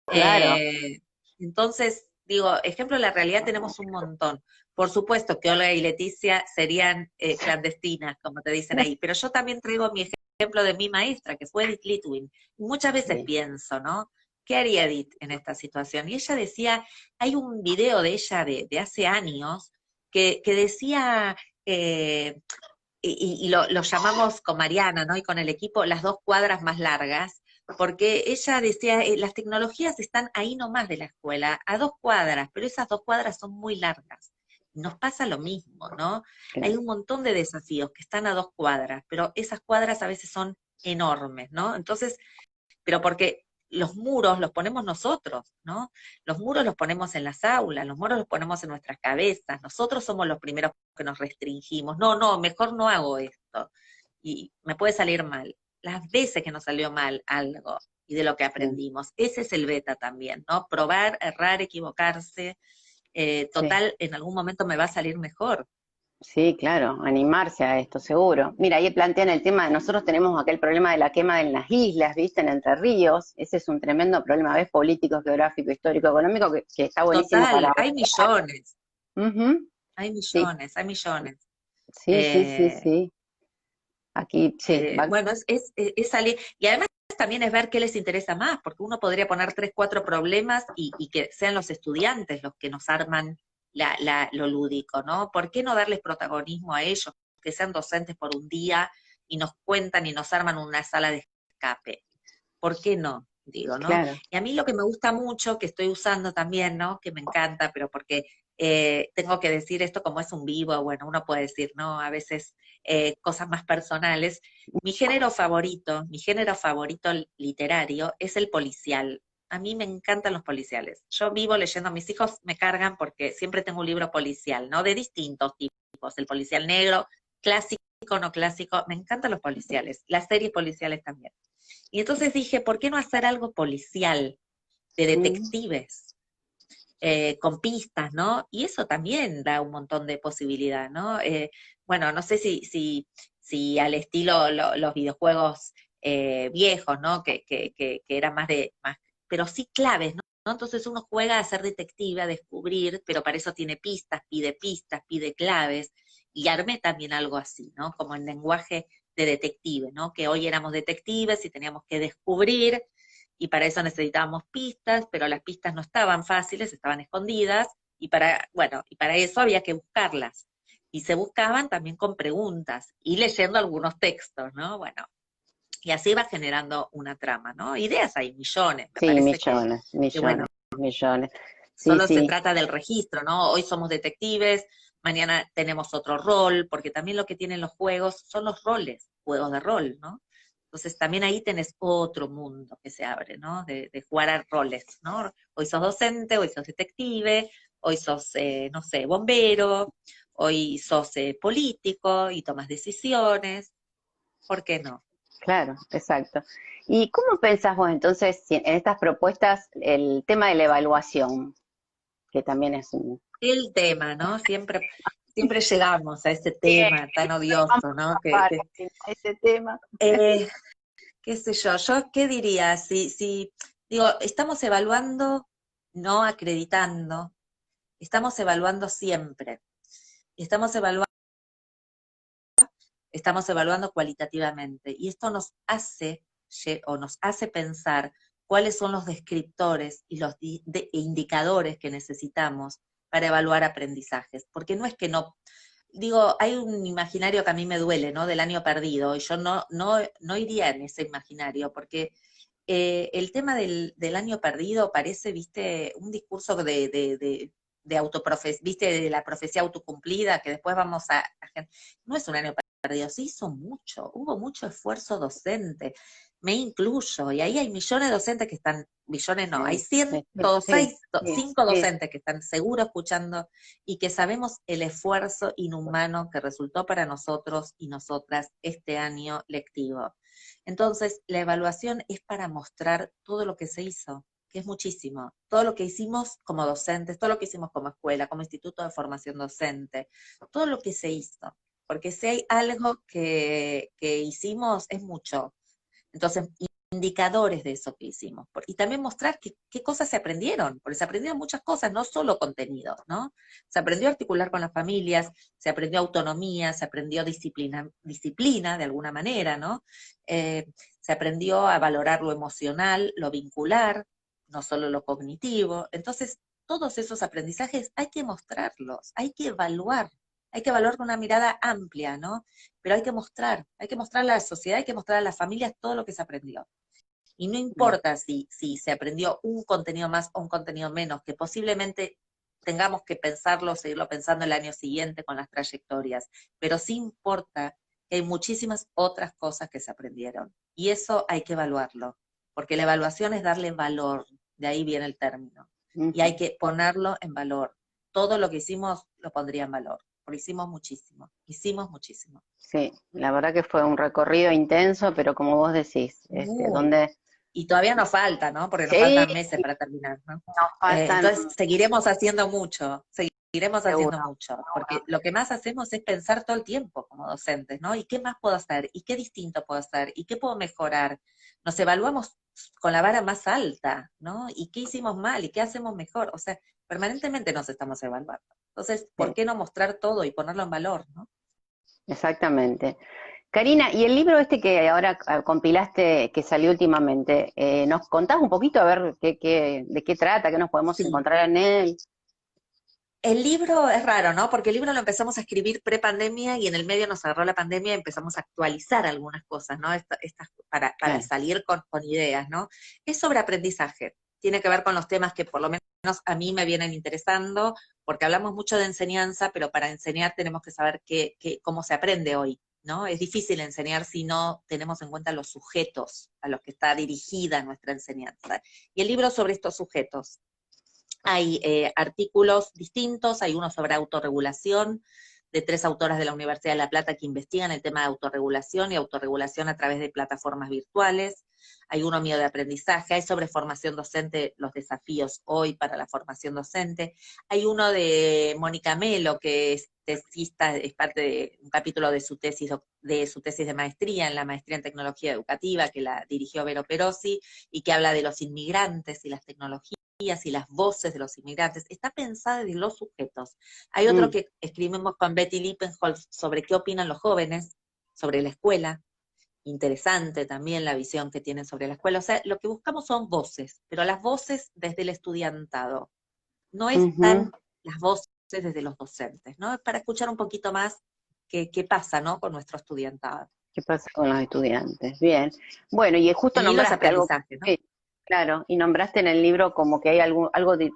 claro, Eh, entonces, digo, ejemplo de la realidad tenemos un montón. Por supuesto que Olga y Leticia serían clandestinas, como te dicen ahí, pero yo también traigo mi ejemplo de mi maestra, que fue Edith Litwin. Y muchas veces sí, pienso, ¿no? ¿Qué haría Edith en esta situación? Y ella decía, hay un video de ella de hace años que decía, y lo llamamos con Mariana, ¿no? Y con el equipo, las 2 cuadras más largas, porque ella decía, las tecnologías están ahí nomás de la escuela, a 2 cuadras, pero esas 2 cuadras son muy largas. Nos pasa lo mismo, ¿no? Hay claro, un montón de desafíos que están a 2 cuadras, pero esas cuadras a veces son enormes, ¿no? Entonces, pero porque los muros los ponemos nosotros, ¿no? Los muros los ponemos en las aulas, los muros los ponemos en nuestras cabezas, nosotros somos los primeros que nos restringimos. No, no, mejor no hago esto. Y me puede salir mal. Las veces que nos salió mal algo y de lo que sí, aprendimos. Ese es el beta también, ¿no? Probar, errar, equivocarse. sí. Total, en algún momento me va a salir mejor. Sí, claro, animarse a esto, seguro. Mira, ahí plantean el tema, nosotros tenemos aquel problema de la quema en las islas, ¿viste? En Entre Ríos. Ese es un tremendo problema, ¿ves? Político, geográfico, histórico, económico, que está buenísimo para Total, hablar. hay millones, Ujú. hay Sí, millones, hay millones. sí, sí, sí, Eh, sí. Aquí, sí, bueno, es salir, y además también es ver qué les interesa más, porque uno podría poner 3, 4 problemas y que sean los estudiantes los que nos arman lo lúdico, ¿no? ¿Por qué no darles protagonismo a ellos, que sean docentes por un día y nos cuentan y nos arman una sala de escape? ¿Por qué no? Digo, ¿no? claro, Y a mí lo que me gusta mucho, que estoy usando también, ¿no? Que me encanta, pero porque tengo que decir esto como es un vivo, bueno, uno puede decir, ¿no? A veces cosas más personales. Mi género favorito literario es el policial. A mí me encantan los policiales. Yo vivo leyendo, mis hijos me cargan porque siempre tengo un libro policial, ¿no? De distintos tipos, el policial negro, clásico, no clásico, me encantan los policiales, las series policiales también. Y entonces dije, ¿por qué no hacer algo policial, de Mm, detectives, con pistas, ¿no? Y eso también da un montón de posibilidad, ¿no? Bueno, no sé si al estilo los videojuegos viejos, ¿no? Que eran más, pero sí claves, ¿no? Entonces uno juega a ser detective, a descubrir, pero para eso tiene pistas, pide claves, y armé también algo así, ¿no? Como en lenguaje de detective, ¿no? Que hoy éramos detectives y teníamos que descubrir, y para eso necesitábamos pistas, pero las pistas no estaban fáciles, estaban escondidas, y para eso había que buscarlas. Y se buscaban también con preguntas y leyendo algunos textos, ¿no? Bueno, y así va generando una trama, ¿no? Ideas hay millones, me sí, parece millones, que bueno, millones, millones. Sí, solo se sí, trata del registro, ¿no? Hoy somos detectives, mañana tenemos otro rol, porque también lo que tienen los juegos son los roles, juegos de rol, ¿no? Entonces también ahí tenés otro mundo que se abre, ¿no? De jugar a roles, ¿no? Hoy sos docente, hoy sos detective, hoy sos, no sé, bombero, hoy sos político y tomas decisiones, ¿por qué no? claro, exacto. ¿Y cómo pensás vos entonces en estas propuestas el tema de la evaluación, que también es un... El tema, ¿no? Siempre llegamos a ese Sí, tema tan vamos odioso, ¿no? a zafar a ese tema. Eh, qué sé yo qué diría, digo, estamos evaluando, no acreditando, estamos evaluando siempre, estamos evaluando, estamos evaluando cualitativamente, y esto nos hace pensar cuáles son los descriptores y los indicadores que necesitamos para evaluar aprendizajes, porque no es que no, digo, hay un imaginario que a mí me duele, ¿no? Del año perdido, y yo no iría en ese imaginario, porque el tema del año perdido parece, viste, un discurso de viste, de la profecía autocumplida, que después vamos no es un año perdido, se hizo mucho, hubo mucho esfuerzo docente, me incluyo, y ahí hay millones de docentes que están, millones no, hay Sí, sí, sí, 106, sí, 5 sí, docentes que están seguros escuchando y que sabemos el esfuerzo inhumano que resultó para nosotros y nosotras este año lectivo. Entonces, la evaluación es para mostrar todo lo que se hizo, que es muchísimo, todo lo que hicimos como docentes, todo lo que hicimos como escuela, como instituto de formación docente, todo lo que se hizo, porque si hay algo que hicimos es mucho. Entonces, indicadores de eso que hicimos. Y también mostrar qué cosas se aprendieron, porque se aprendieron muchas cosas, no solo contenidos, ¿no? Se aprendió a articular con las familias, se aprendió autonomía, se aprendió disciplina de alguna manera, ¿no? Se aprendió a valorar lo emocional, lo vincular, no solo lo cognitivo. Entonces, todos esos aprendizajes hay que evaluar con una mirada amplia, ¿no? Pero hay que mostrar a la sociedad, hay que mostrar a las familias todo lo que se aprendió. Y no mm, importa si se aprendió un contenido más o un contenido menos, que posiblemente tengamos que pensarlo, seguirlo pensando el año siguiente con las trayectorias, pero sí importa que hay muchísimas otras cosas que se aprendieron. Y eso hay que evaluarlo, porque la evaluación es darle valor, de ahí viene el término. Y hay ujú. que ponerlo en valor. Todo lo que hicimos lo pondría en valor, porque hicimos muchísimo. Sí, la verdad que fue un recorrido intenso, pero como vos decís, Muy. donde Y todavía nos falta, ¿no? Porque nos sí, faltan meses para terminar, ¿no? nos faltan, Entonces seguiremos seguro, haciendo mucho, porque lo que más hacemos es pensar todo el tiempo como docentes, ¿no? ¿Y qué más puedo hacer? ¿Y qué distinto puedo hacer? ¿Y qué puedo mejorar? Nos evaluamos con la vara más alta, ¿no? ¿Y qué hicimos mal? ¿Y qué hacemos mejor? O sea, permanentemente nos estamos evaluando. Entonces, ¿por sí, qué no mostrar todo y ponerlo en valor, ¿no? exactamente. Karina, y el libro este que ahora compilaste, que salió últimamente, ¿nos contás un poquito a ver de qué trata, qué nos podemos Sí. encontrar en él? El libro es raro, ¿no? Porque el libro lo empezamos a escribir pre-pandemia y en el medio nos agarró la pandemia y empezamos a actualizar algunas cosas, ¿no? Para Claro, salir con ideas, ¿no? Es sobre aprendizaje. Tiene que ver con los temas que por lo menos a mí me vienen interesando, porque hablamos mucho de enseñanza, pero para enseñar tenemos que saber cómo se aprende hoy, ¿no? Es difícil enseñar si no tenemos en cuenta los sujetos a los que está dirigida nuestra enseñanza. Y el libro sobre estos sujetos. Hay artículos distintos, hay uno sobre autorregulación, de 3 autoras de la Universidad de La Plata que investigan el tema de autorregulación y autorregulación a través de plataformas virtuales. Hay uno mío de aprendizaje, hay sobre formación docente, los desafíos hoy para la formación docente. Hay uno de Mónica Melo, que es tesista, es parte de un capítulo de su tesis de maestría, en la maestría en tecnología educativa, que la dirigió Vero Perosi, y que habla de los inmigrantes y las tecnologías y las voces de los inmigrantes. Está pensada de los sujetos. Hay otro que escribimos con Betty Lippenholz sobre qué opinan los jóvenes sobre la escuela. Interesante también la visión que tienen sobre la escuela. O sea, lo que buscamos son voces, pero las voces desde el estudiantado. No están las voces desde los docentes, ¿no? Es para escuchar un poquito más qué pasa, ¿no? Con nuestro estudiantado. ¿Qué pasa con los estudiantes? Bien. Bueno, y justo Y los nombraste algo, aprendizajes, ¿no? claro, y nombraste en el libro como que hay algo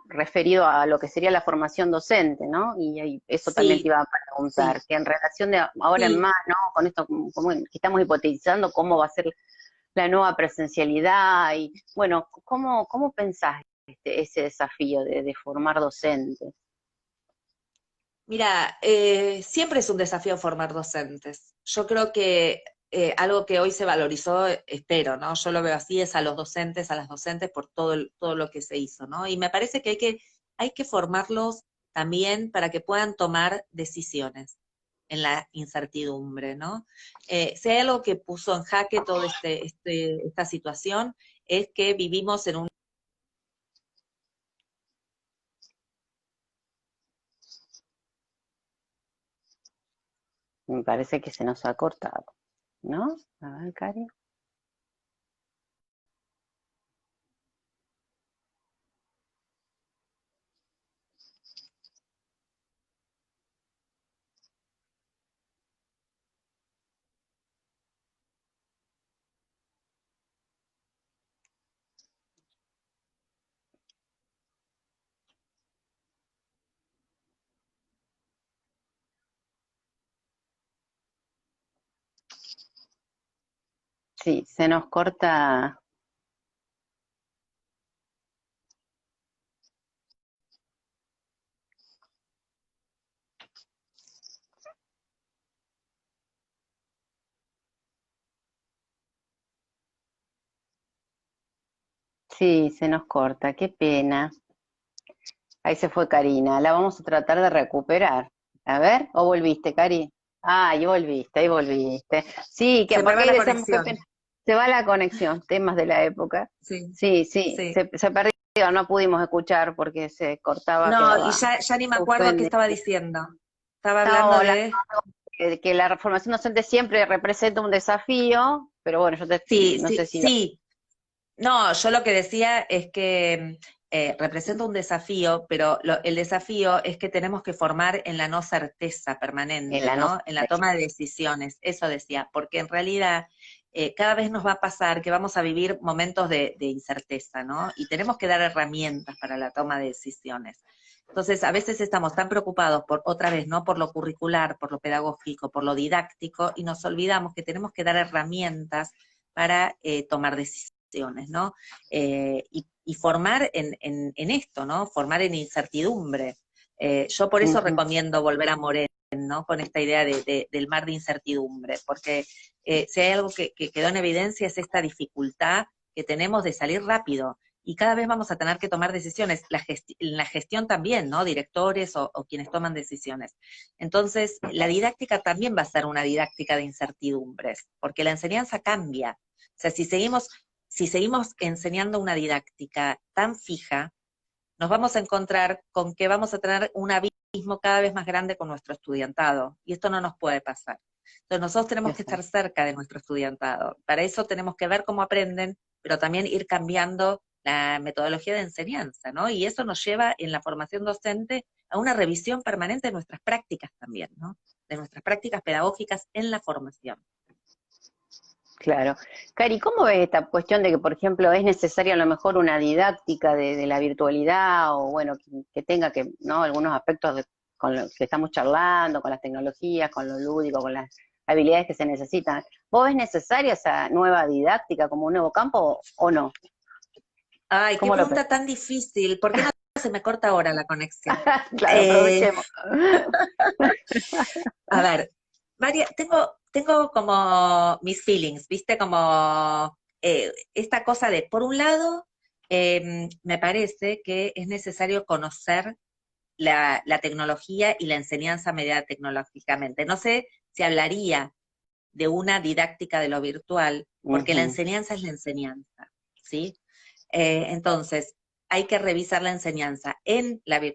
referido a lo que sería la formación docente, ¿no? Y eso también te Sí, iba a preguntar, sí, que en relación de ahora en sí. más, ¿no? Con esto, como que estamos hipotetizando cómo va a ser la nueva presencialidad y, bueno, ¿cómo pensás ese desafío de formar docentes? Mira, siempre es un desafío formar docentes. Yo creo que algo que hoy se valorizó, espero, ¿no? Yo lo veo así, es a los docentes, a las docentes por todo lo que se hizo, ¿no? Y me parece que hay que formarlos también para que puedan tomar decisiones en la incertidumbre, ¿no? Si hay algo que puso en jaque toda esta situación, es que vivimos en un... Me parece que se nos ha cortado, ¿no? A ver, Cari. Sí, se nos corta. Sí, se nos corta, qué pena. Ahí se fue Karina, la vamos a tratar de recuperar. A ver, ¿o volviste, Cari? Ah, ahí volviste. Sí, que Se me porque va ahí la decíamos, qué conexión. pena. Se va la conexión, temas de la época. Sí, Sí, sí, sí. se perdió, no pudimos escuchar porque se cortaba, No, y quedaba ya ni me acuerdo qué suspendido. estaba diciendo. Estaba Estábamos hablando hablando de... que la formación docente siempre representa un desafío, pero bueno, Sí, no sé sí, si lo... sí. No, yo lo que decía es que representa un desafío, pero el desafío es que tenemos que formar en la no certeza En permanente, la no ¿no? En la toma de decisiones, eso decía, porque en realidad cada vez nos va a pasar que vamos a vivir momentos de incerteza, ¿no? Y tenemos que dar herramientas para la toma de decisiones. Entonces, a veces estamos tan preocupados por, otra vez, ¿no? Por lo curricular, por lo pedagógico, por lo didáctico, y nos olvidamos que tenemos que dar herramientas para tomar decisiones, ¿no? Y formar en esto, ¿no? Formar en incertidumbre. Yo por eso Ujú. recomiendo volver a Moret, ¿no? Con esta idea del mar de incertidumbre, porque si hay algo que quedó en evidencia es esta dificultad que tenemos de salir rápido, y cada vez vamos a tener que tomar decisiones, la gestión también, ¿no? Directores o quienes toman decisiones. Entonces, la didáctica también va a ser una didáctica de incertidumbres, porque la enseñanza cambia. O sea, si seguimos enseñando una didáctica tan fija, nos vamos a encontrar con que vamos a tener un abismo cada vez más grande con nuestro estudiantado, y esto no nos puede pasar. Entonces nosotros tenemos que estar Exacto. cerca de nuestro estudiantado. Para eso tenemos que ver cómo aprenden, pero también ir cambiando la metodología de enseñanza, ¿no? Y eso nos lleva en la formación docente a una revisión permanente de nuestras prácticas también, ¿no? De nuestras prácticas pedagógicas en la formación. Claro. Cari, ¿cómo ves esta cuestión de que, por ejemplo, es necesaria a lo mejor una didáctica de la virtualidad o, bueno, que tenga que, ¿no? Algunos aspectos con lo que estamos charlando, con las tecnologías, con lo lúdico, con las habilidades que se necesitan? ¿Vos ves necesaria esa nueva didáctica como un nuevo campo o no? Ay, qué ¿Cómo lo pregunta pensás? tan difícil. ¿Por qué no se me corta ahora la conexión. Claro, aprovechemos. A ver, tengo como mis feelings, ¿viste? Como esta cosa de, por un lado, me parece que es necesario conocer la tecnología y la enseñanza mediada tecnológicamente. No sé si hablaría de una didáctica de lo virtual, porque la enseñanza es la enseñanza, ¿sí? Entonces, hay que revisar la enseñanza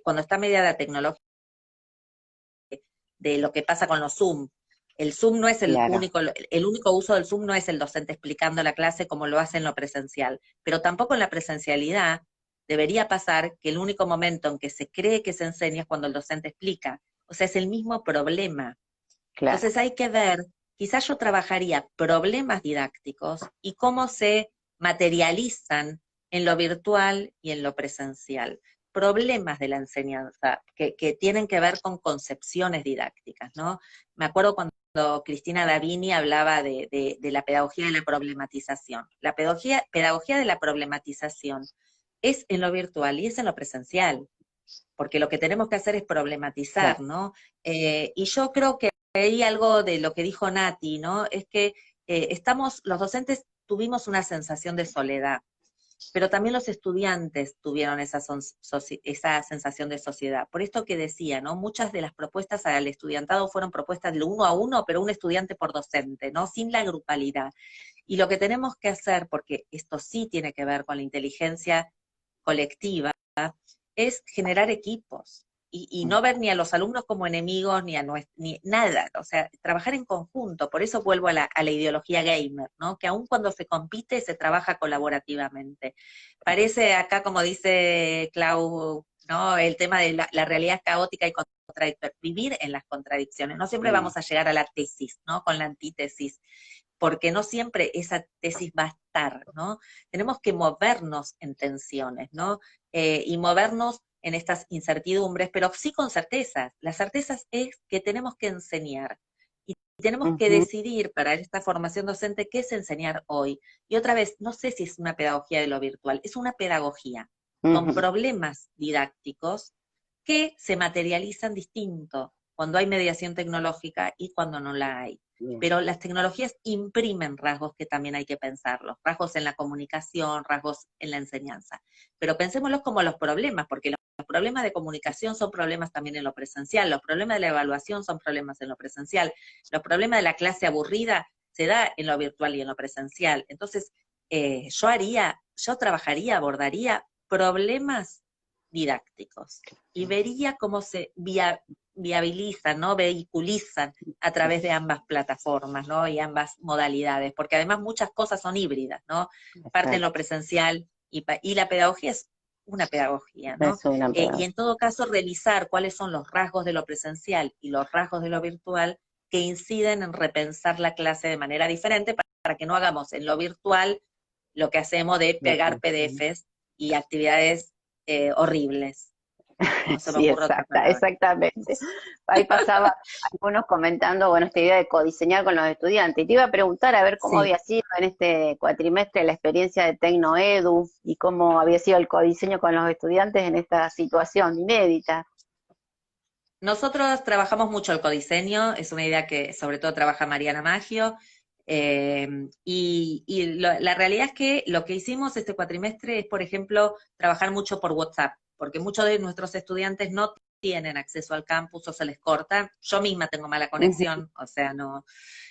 cuando está mediada tecnológica, de lo que pasa con los Zoom. El Zoom no es Claro, el único uso del Zoom no es el docente explicando la clase como lo hace en lo presencial, pero tampoco en la presencialidad debería pasar que el único momento en que se cree que se enseña es cuando el docente explica. O sea, es el mismo problema. claro. Entonces hay que ver, quizás yo trabajaría problemas didácticos y cómo se materializan en lo virtual y en lo presencial. Problemas de la enseñanza que tienen que ver con concepciones didácticas, ¿no? Me acuerdo cuando Cristina Davini hablaba de la pedagogía de la problematización. La pedagogía de la problematización es en lo virtual y es en lo presencial, porque lo que tenemos que hacer es problematizar, Claro. ¿no? Y yo creo que hay algo de lo que dijo Nati, ¿no? Es que los docentes tuvimos una sensación de soledad, pero también los estudiantes tuvieron esa sensación de sociedad. Por esto que decía, ¿no? Muchas de las propuestas al estudiantado fueron propuestas de uno a uno, pero un estudiante por docente, ¿no? Sin la grupalidad. Y lo que tenemos que hacer, porque esto sí tiene que ver con la inteligencia colectiva, es generar equipos y no ver ni a los alumnos como enemigos ni nada, o sea, trabajar en conjunto. Por eso vuelvo a la ideología gamer, ¿no? Que aun cuando se compite, se trabaja colaborativamente. Parece acá, como dice Clau, ¿no? El tema de la realidad caótica y contradictoria, vivir en las contradicciones. No siempre vamos a llegar a la tesis, ¿no? Con la antítesis, porque no siempre esa tesis va a estar, ¿no? Tenemos que movernos en tensiones, ¿no? Y movernos en estas incertidumbres, pero sí con certezas. Las certezas es que tenemos que enseñar y tenemos que Ujú, decidir para esta formación docente qué es enseñar hoy. Y otra vez, no sé si es una pedagogía de lo virtual, es una pedagogía con ujú. problemas didácticos que se materializan distinto cuando hay mediación tecnológica y cuando no la hay. Bien. Pero las tecnologías imprimen rasgos que también hay que pensarlos, rasgos en la comunicación, rasgos en la enseñanza. Pero pensémoslos como los problemas, porque los problemas de comunicación son problemas también en lo presencial, los problemas de la evaluación son problemas en lo presencial, los problemas de la clase aburrida se da en lo virtual y en lo presencial. Entonces, yo trabajaría, abordaría problemas didácticos y vería cómo se viabilizan, ¿no? Vehiculizan a través de ambas plataformas, ¿no? Y ambas modalidades, porque además muchas cosas son híbridas, ¿no? Parte en lo Exacto. presencial y la pedagogía es una pedagogía, ¿no? Es una Y en todo caso revisar cuáles son los rasgos de lo presencial y los rasgos de lo virtual que inciden en repensar la clase de manera diferente para que no hagamos en lo virtual lo que hacemos de lo pegar que- PDFs y actividades horribles. No se me Sí, ocurre otra palabra. exactamente. Ahí pasaba algunos comentando, bueno, esta idea de codiseñar con los estudiantes. Y te iba a preguntar a ver cómo Sí. había sido en este cuatrimestre la experiencia de Tecnoedu y cómo había sido el codiseño con los estudiantes en esta situación inédita. Nosotros trabajamos mucho el codiseño, es una idea que sobre todo trabaja Mariana Maggio, la realidad es que lo que hicimos este cuatrimestre es, por ejemplo, trabajar mucho por WhatsApp, porque muchos de nuestros estudiantes no tienen acceso al campus o se les corta. Yo misma tengo mala Ujú, conexión, o sea, no.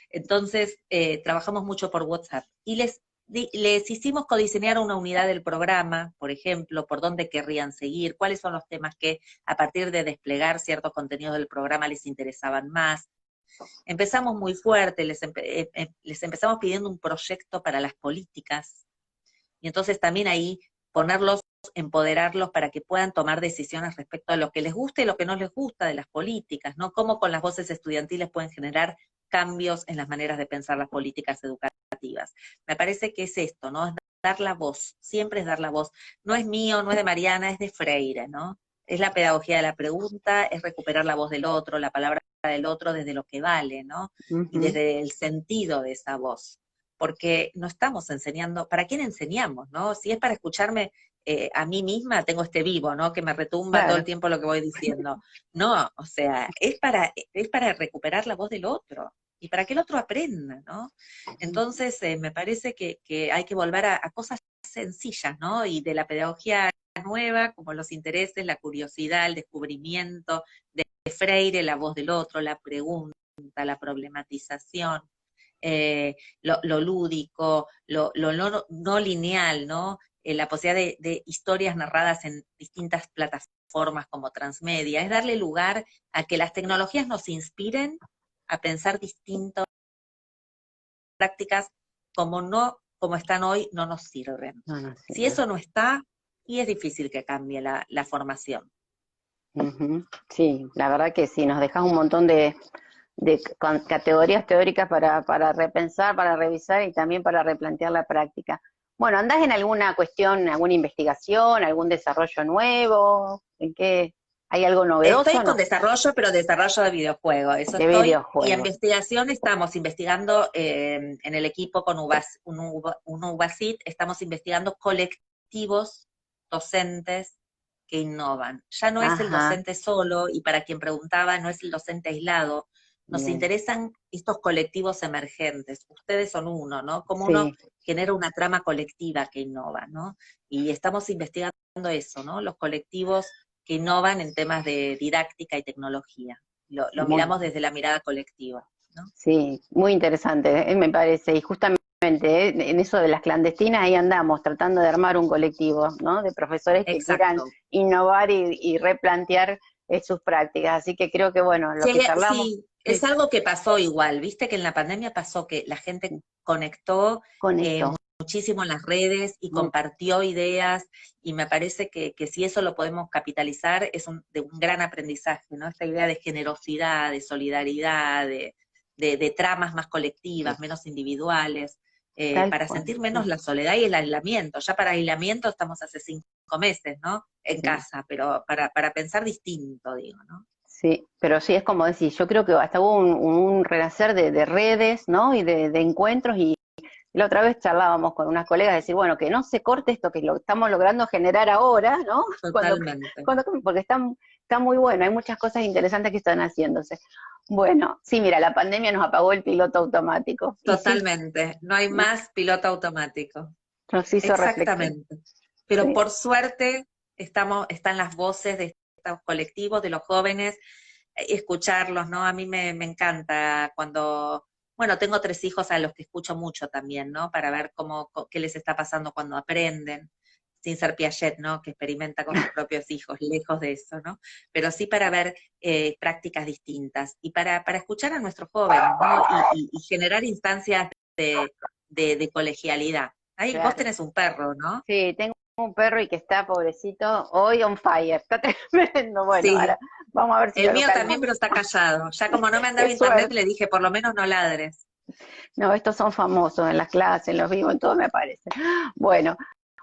Entonces, trabajamos mucho por WhatsApp y les hicimos codiseñar una unidad del programa, por ejemplo, por dónde querrían seguir, cuáles son los temas que a partir de desplegar ciertos contenidos del programa les interesaban más. Empezamos muy fuerte, les empezamos pidiendo un proyecto para las políticas y entonces también ahí ponerlos, empoderarlos para que puedan tomar decisiones respecto a lo que les gusta y lo que no les gusta de las políticas, ¿no? Cómo con las voces estudiantiles pueden generar cambios en las maneras de pensar las políticas educativas. Me parece que es esto, ¿no? Es dar la voz, siempre es dar la voz. No es mío, no es de Mariana, es de Freire, ¿no? Es la pedagogía de la pregunta, es recuperar la voz del otro, la palabra del otro desde lo que vale, ¿no? Y ujú. desde el sentido de esa voz. Porque no estamos enseñando, ¿para quién enseñamos, no? Si es para escucharme a mí misma tengo este vivo, ¿no? Que me retumba todo Claro. el tiempo lo que voy diciendo. No, o sea, es para recuperar la voz del otro y para que el otro aprenda, ¿no? Entonces, me parece que hay que volver a cosas sencillas, ¿no? Y de la pedagogía nueva, como los intereses, la curiosidad, el descubrimiento, de Freire, la voz del otro, la pregunta, la problematización, lo lúdico, lo no lineal, ¿no? La posibilidad de historias narradas en distintas plataformas como transmedia, es darle lugar a que las tecnologías nos inspiren a pensar distintas prácticas como no, como están hoy, no nos sirven. No, no Si sirve. eso no está, y es difícil que cambie la formación. Ujú. Sí, la verdad que sí, nos dejas un montón de categorías teóricas para repensar, para revisar y también para replantear la práctica. Bueno, ¿andás en alguna cuestión, alguna investigación, algún desarrollo nuevo? ¿En qué? ¿Hay algo novedoso Estoy o con no? desarrollo, pero desarrollo de videojuegos, eso De estoy. Y videojuegos. investigación estamos investigando en el equipo con un UBACIT, estamos investigando colectivos docentes que innovan. Ya no es el Ajá, docente solo, y para quien preguntaba, no es el docente aislado. Nos bien. interesan estos colectivos emergentes. Ustedes son uno, ¿no? Cómo uno Sí, genera una trama colectiva que innova, ¿no? Y estamos investigando eso, ¿no? Los colectivos que innovan en temas de didáctica y tecnología. Lo muy, miramos desde la mirada colectiva, ¿no? sí, muy interesante, me parece. Y justamente en eso de las clandestinas, ahí andamos, tratando de armar un colectivo, ¿no? De profesores que quieran Exacto. innovar y replantear sus prácticas. Así que creo que, bueno, lo Sí, que charlamos, sí, es sí, algo que pasó igual, viste que en la pandemia pasó que la gente conectó con esto. muchísimo en las redes y compartió ideas, y me parece que si eso lo podemos capitalizar es de un gran aprendizaje, ¿no? Esta idea de generosidad, de solidaridad, de tramas más colectivas, menos individuales, Tal para cual, sentir menos sí, la soledad y el aislamiento. Ya para aislamiento estamos hace 5 meses, ¿no? En sí. casa, pero para pensar distinto, digo, ¿no? Sí, pero sí, es como decir, yo creo que hasta hubo un renacer de redes, ¿no? Y de encuentros, y la otra vez charlábamos con unas colegas, decir, bueno, que no se corte esto que lo estamos logrando generar ahora, ¿no? Cuando, Totalmente. porque está muy bueno, hay muchas cosas interesantes que están haciéndose. Bueno, sí, mira, la pandemia nos apagó el piloto automático, y sí, Totalmente. No hay más piloto automático. nos hizo reflexionar. Exactamente. Pero Sí, por suerte están las voces de estos colectivos, de los jóvenes, escucharlos, ¿no? A mí me encanta cuando, bueno, tengo 3 hijos a los que escucho mucho también, ¿no? Para ver qué les está pasando cuando aprenden, sin ser Piaget, ¿no? Que experimenta con sus propios hijos, lejos de eso, ¿no? Pero sí para ver prácticas distintas y para escuchar a nuestros jóvenes, ¿no? Y generar instancias de colegialidad. Ahí vos claro. tenés un perro, ¿no? Sí, tengo un perro y que está pobrecito hoy on fire, está tremendo. Bueno, Sí, ahora vamos a ver si el lo mío también, calmamos. pero está callado. Ya como no me andaba Qué internet, suerte. le dije, por lo menos no ladres. No, estos son famosos en las clases, en los vivos, en todo me parece. Bueno,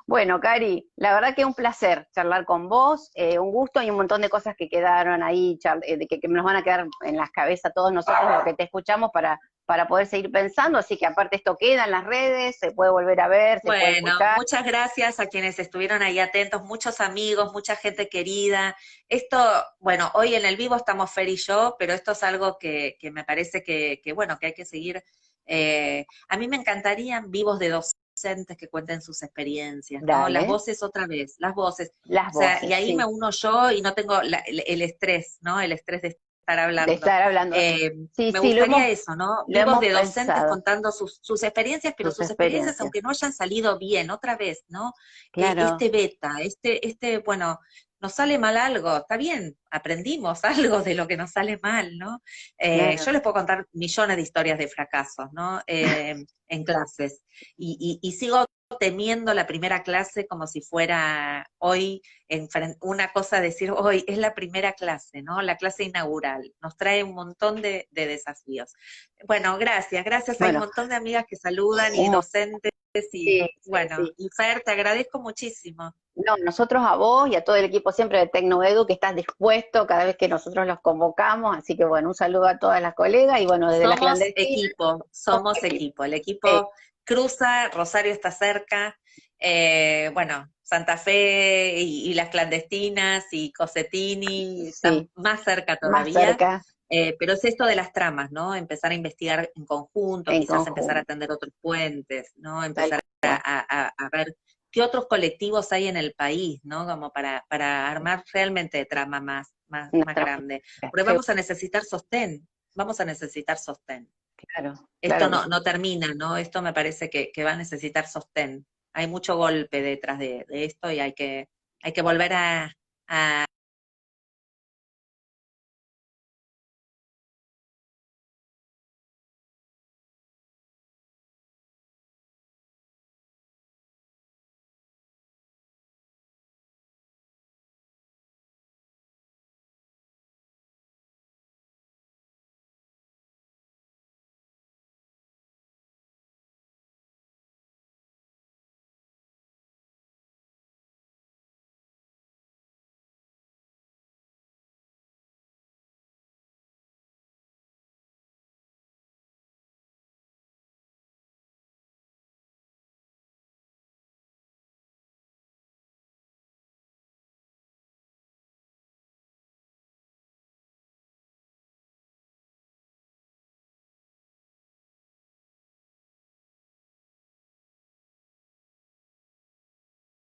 bueno, Cari, la verdad que un placer charlar con vos, un gusto y un montón de cosas que quedaron ahí, que nos van a quedar en las cabezas todos nosotros, lo que te escuchamos para poder seguir pensando, así que aparte esto queda en las redes, se puede volver a ver, se puede Bueno, escuchar. muchas gracias a quienes estuvieron ahí atentos, muchos amigos, mucha gente querida. Esto, bueno, hoy en el vivo estamos Fer y yo, pero esto es algo que me parece bueno, que hay que seguir. A mí me encantarían vivos de docentes que cuenten sus experiencias, ¿no? Las Dale, voces otra vez, las voces. las O sea, y voces, ahí me sí, uno yo y no tengo el estrés, ¿no? El estrés de estar de hablando. estar hablando. Sí, Me sí, gustaría eso, ¿no? lo Vivos hemos de docentes pensado, contando sus experiencias, pero tus sus experiencias, experiencias. aunque no hayan salido bien, otra vez, ¿no? Claro, Este beta, bueno, nos sale mal algo, está bien, aprendimos algo de lo que nos sale mal, ¿no? Yo claro. les puedo contar millones de historias de fracasos, ¿no? En clases. Y sigo temiendo la primera clase como si fuera hoy, una cosa decir, hoy es la primera clase, ¿no? La clase inaugural. Nos trae un montón de desafíos. Bueno, gracias. Hay un Bueno, montón de amigas que saludan y un docentes y sí, sí, bueno, sí. y Fer, te agradezco muchísimo. No, nosotros a vos y a todo el equipo siempre de Tecnoedu que estás dispuesto cada vez que nosotros los convocamos, así que bueno, un saludo a todas las colegas y bueno, desde la clandestina, somos Somos equipo. equipo. El Eh, equipo cruza, Rosario está cerca, Bueno, Santa Fe y las clandestinas y Cosetini están Sí, más cerca más todavía, cerca, pero es esto de las tramas, ¿no? Empezar a investigar en conjunto, en quizás empezar a conjunto, atender otros puentes, ¿no? tal Empezar cual. a ver qué otros colectivos hay en el país, ¿no? Como para armar realmente trama Una más trama, grande. Porque vamos a necesitar sostén, vamos a necesitar sostén. claro, Esto claro que no, sí. no termina, ¿no? Esto me parece que va a necesitar sostén. Hay mucho golpe detrás de esto y hay que volver a